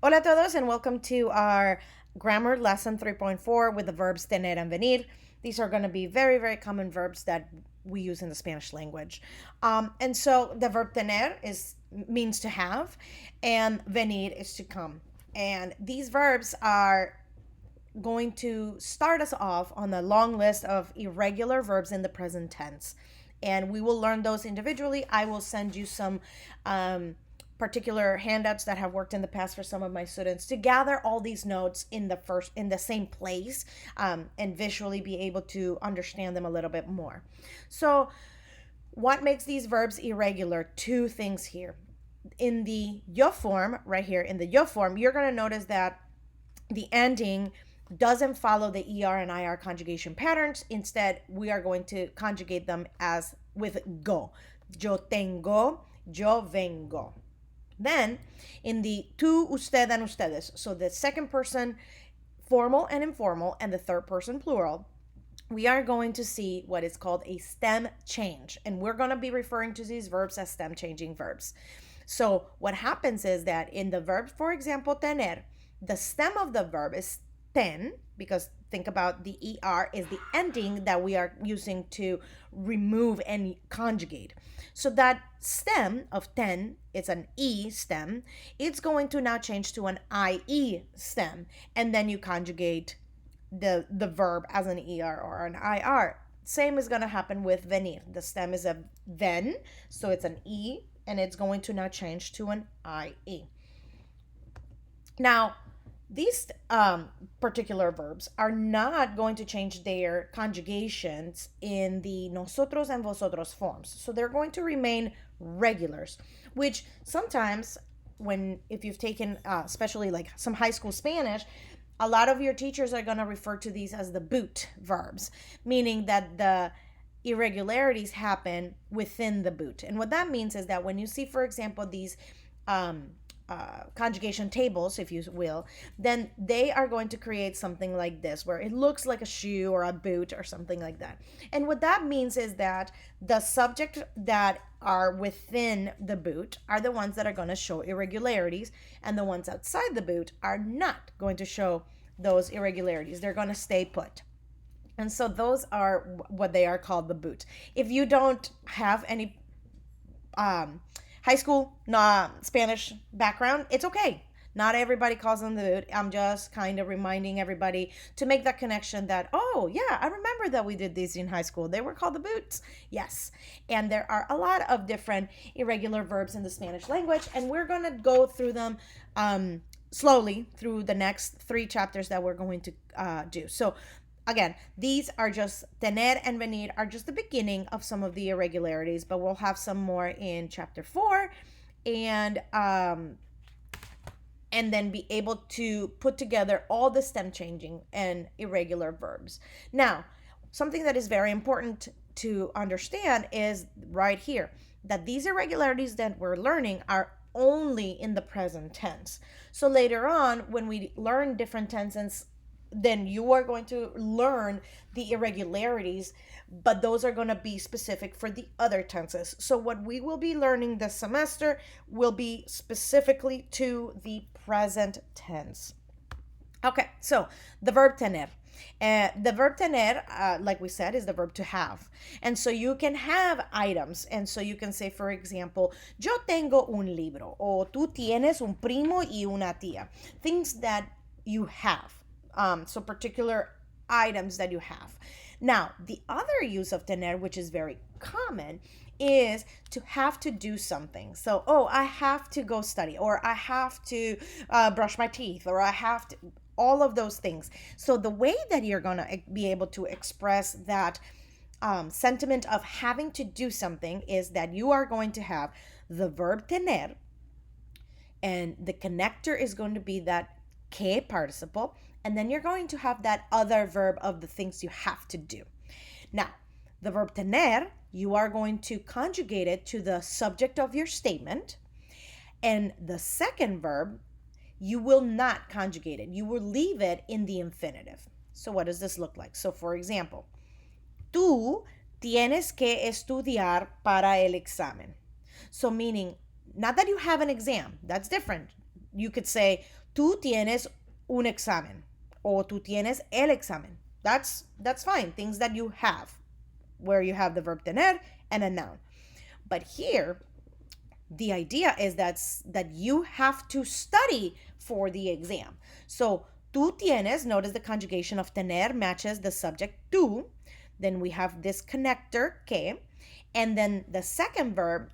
Hola a todos and welcome to our grammar lesson 3.4 with the verbs tener and venir. These are going to be very, very common verbs that we use in the Spanish language. And so the verb tener means to have, and venir is to come. And these verbs are going to start us off on a long list of irregular verbs in the present tense. And we will learn those individually. I will send you some particular handouts that have worked in the past for some of my students to gather all these notes in the same place, and visually be able to understand them a little bit more. So what makes these verbs irregular? Two things here. In the yo form, right here in the yo form, you're going to notice that the ending doesn't follow the er and ir conjugation patterns. Instead, we are going to conjugate them as with go. Yo tengo, yo vengo. Then in the tú, usted, and ustedes, so the second person formal and informal and the third person plural, we are going to see what is called a stem change. And we're going to be referring to these verbs as stem changing verbs. So what happens is that in the verb, for example, tener, the stem of the verb is ten, because think about the er is the ending that we are using to remove and conjugate. So that stem of ten, it's an e stem, it's going to now change to an ie stem, and then you conjugate the verb as an er or an ir. Same is going to happen with venir. The stem is a ven, so it's an e, and it's going to now change to an ie. Now, these particular verbs are not going to change their conjugations in the nosotros and vosotros forms. So they're going to remain regulars, which sometimes if you've taken, especially like some high school Spanish, a lot of your teachers are going to refer to these as the boot verbs, meaning that the irregularities happen within the boot. And what that means is that when you see, for example, these conjugation tables, if you will, then they are going to create something like this, where it looks like a shoe or a boot or something like that. And what that means is that the subject that are within the boot are the ones that are going to show irregularities, and the ones outside the boot are not going to show those irregularities. They're going to stay put. And so those are what they are called, the boot. If you don't have any high school Spanish background, it's okay. Not everybody calls them the boot. I'm just kind of reminding everybody to make that connection that, oh, yeah, I remember that we did these in high school. They were called the boots. Yes. And there are a lot of different irregular verbs in the Spanish language, and we're going to go through them slowly through the next 3 chapters that we're going to do. So again, these are just, tener and venir are just the beginning of some of the irregularities, but we'll have some more in chapter 4, and then be able to put together all the stem changing and irregular verbs. Now, something that is very important to understand is right here that these irregularities that we're learning are only in the present tense. So later on, when we learn different tenses, then you are going to learn the irregularities, but those are going to be specific for the other tenses. So what we will be learning this semester will be specifically to the present tense. Okay, so the verb tener. The verb tener, like we said, is the verb to have. And so you can have items. And so you can say, for example, yo tengo un libro, o tú tienes un primo y una tía. Things that you have. So particular items that you have. Now, the other use of tener, which is very common, is to have to do something. So, oh, I have to go study, or I have to brush my teeth, or I have to, all of those things. So the way that you're going to be able to express that sentiment of having to do something is that you are going to have the verb tener, and the connector is going to be that que participle, and then you're going to have that other verb of the things you have to do. Now, the verb tener, you are going to conjugate it to the subject of your statement, and the second verb, you will not conjugate it. You will leave it in the infinitive. So what does this look like? So for example, tú tienes que estudiar para el examen. So meaning, not that you have an exam, that's different. You could say, tú tienes un examen, o tú tienes el examen. That's fine. Things that you have, where you have the verb tener and a noun. But here, the idea is that you have to study for the exam. So tú tienes, notice the conjugation of tener matches the subject tú. Then we have this connector que, and then the second verb,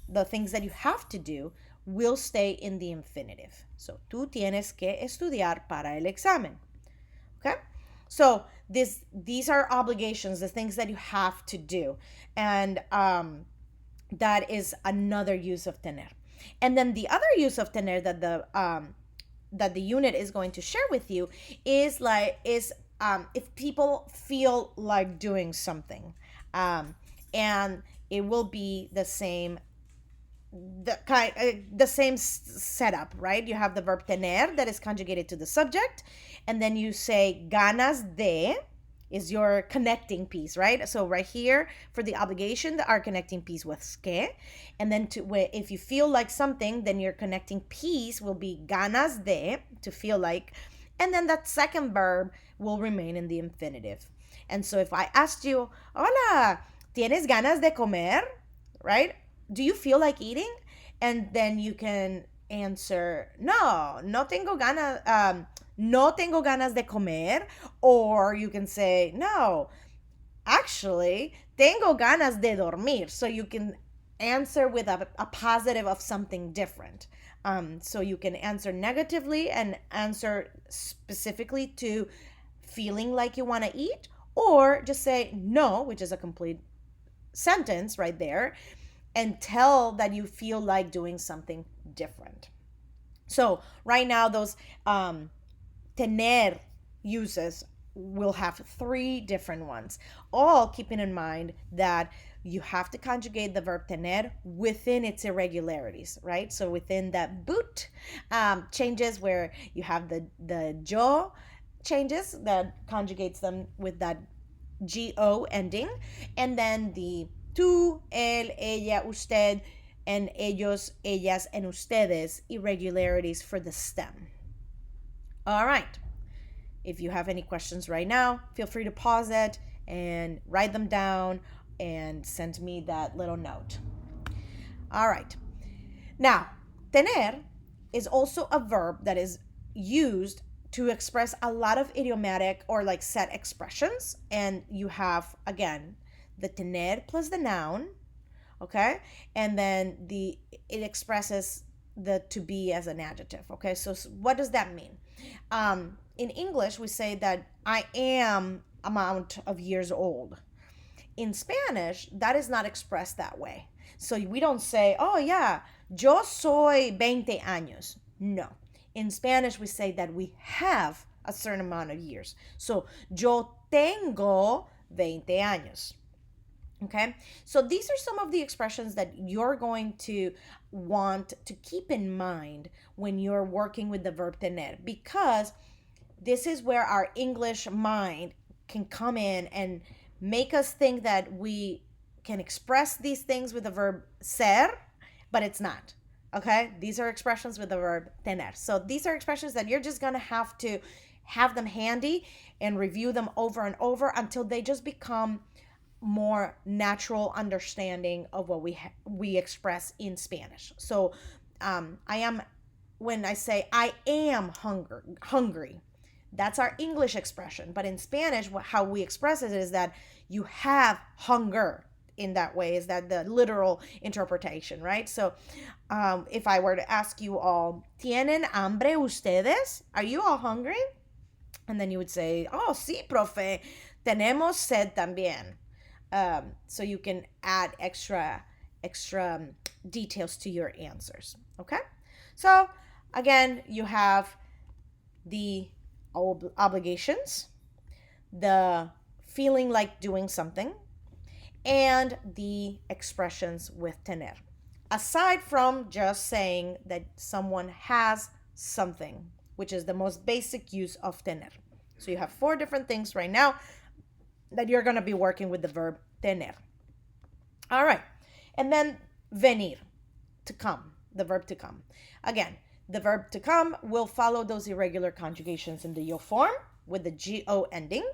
the things that you have to do, will stay in the infinitive. So tú tienes que estudiar para el examen. Okay? So these are obligations, the things that you have to do. And that is another use of tener. And then the other use of tener that the unit is going to share with you is if people feel like doing something, and it will be the same setup, right? You have the verb tener that is conjugated to the subject, and then you say ganas de is your connecting piece, right? So right here for the obligation, our connecting piece was que, and then if you feel like something, then your connecting piece will be ganas de, to feel like, and then that second verb will remain in the infinitive. And so if I asked you, hola, ¿tienes ganas de comer? Right? Do you feel like eating? And then you can answer, no tengo ganas, no tengo ganas de comer. Or you can say, no, actually, tengo ganas de dormir. So you can answer with a positive of something different. So you can answer negatively and answer specifically to feeling like you want to eat, or just say no, which is a complete sentence right there, and tell that you feel like doing something different. So right now, those tener uses will have 3 different ones, all keeping in mind that you have to conjugate the verb tener within its irregularities, right? So within that boot changes, where you have the yo changes that conjugates them with that go ending, and then the tú, él, ella, usted, and ellos, ellas, and ustedes irregularities for the stem. All right. If you have any questions right now, feel free to pause it and write them down and send me that little note. All right. Now, tener is also a verb that is used to express a lot of idiomatic or like set expressions. And you have, again, the tener plus the noun, okay? And then it expresses the to be as an adjective, okay? So what does that mean? In English, we say that I am amount of years old. In Spanish, that is not expressed that way. So we don't say, oh yeah, yo soy 20 años. No. In Spanish, we say that we have a certain amount of years. So yo tengo 20 años. Okay, so these are some of the expressions that you're going to want to keep in mind when you're working with the verb tener, because this is where our English mind can come in and make us think that we can express these things with the verb ser, but it's not. Okay, these are expressions with the verb tener. So these are expressions that you're just gonna have to have them handy and review them over and over until they just become more natural understanding of what we express in Spanish. So when I say I am hungry, that's our English expression. But in Spanish, how we express it is that you have hunger. In that way, is that the literal interpretation, right? So if I were to ask you all, ¿tienen hambre ustedes? Are you all hungry? And then you would say, oh, sí, profe, tenemos sed también. So you can add extra details to your answers, okay? So again, you have the obligations, the feeling like doing something, and the expressions with tener. Aside from just saying that someone has something, which is the most basic use of tener. So you have 4 different things right now that you're going to be working with the verb tener. All right. And then venir, to come, the verb to come. Again, The verb to come will follow those irregular conjugations in the yo form with the go ending,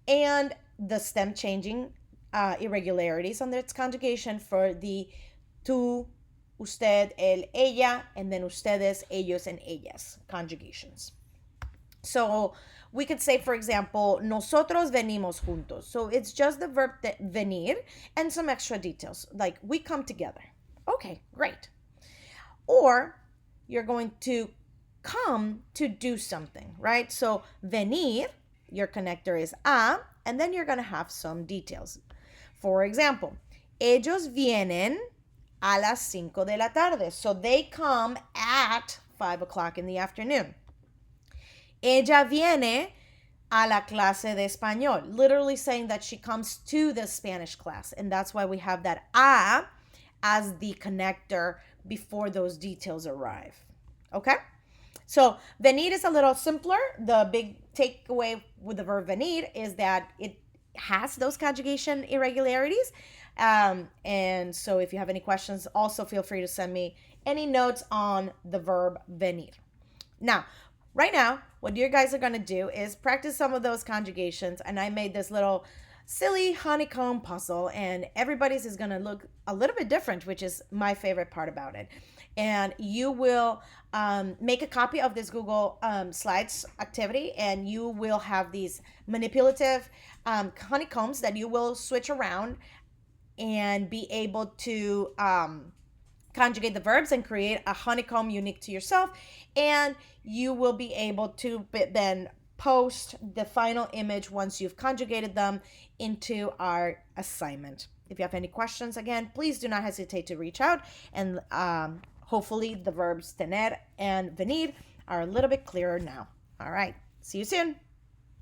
and the stem changing irregularities on its conjugation for the tú, usted, él, ella, and then ustedes, ellos, and ellas conjugations. So we could say, for example, nosotros venimos juntos. So it's just the verb venir and some extra details, like we come together. Okay, great. Or you're going to come to do something, right? So venir, your connector is a, and then you're going to have some details. For example, ellos vienen a las 5 de la tarde. So they come at 5 o'clock in the afternoon. Ella viene a la clase de español, literally saying that she comes to the Spanish class. And that's why we have that a as the connector before those details arrive. Okay? So venir is a little simpler. The big takeaway with the verb venir is that it has those conjugation irregularities. And so if you have any questions, also feel free to send me any notes on the verb venir. Now, right now, what you guys are going to do is practice some of those conjugations. And I made this little silly honeycomb puzzle, and everybody's is going to look a little bit different, which is my favorite part about it. And you will make a copy of this Google Slides activity, and you will have these manipulative honeycombs that you will switch around and be able to conjugate the verbs and create a honeycomb unique to yourself. And you will be able to then post the final image once you've conjugated them into our assignment. If you have any questions, again, please do not hesitate to reach out. And hopefully the verbs tener and venir are a little bit clearer now. All right. See you soon.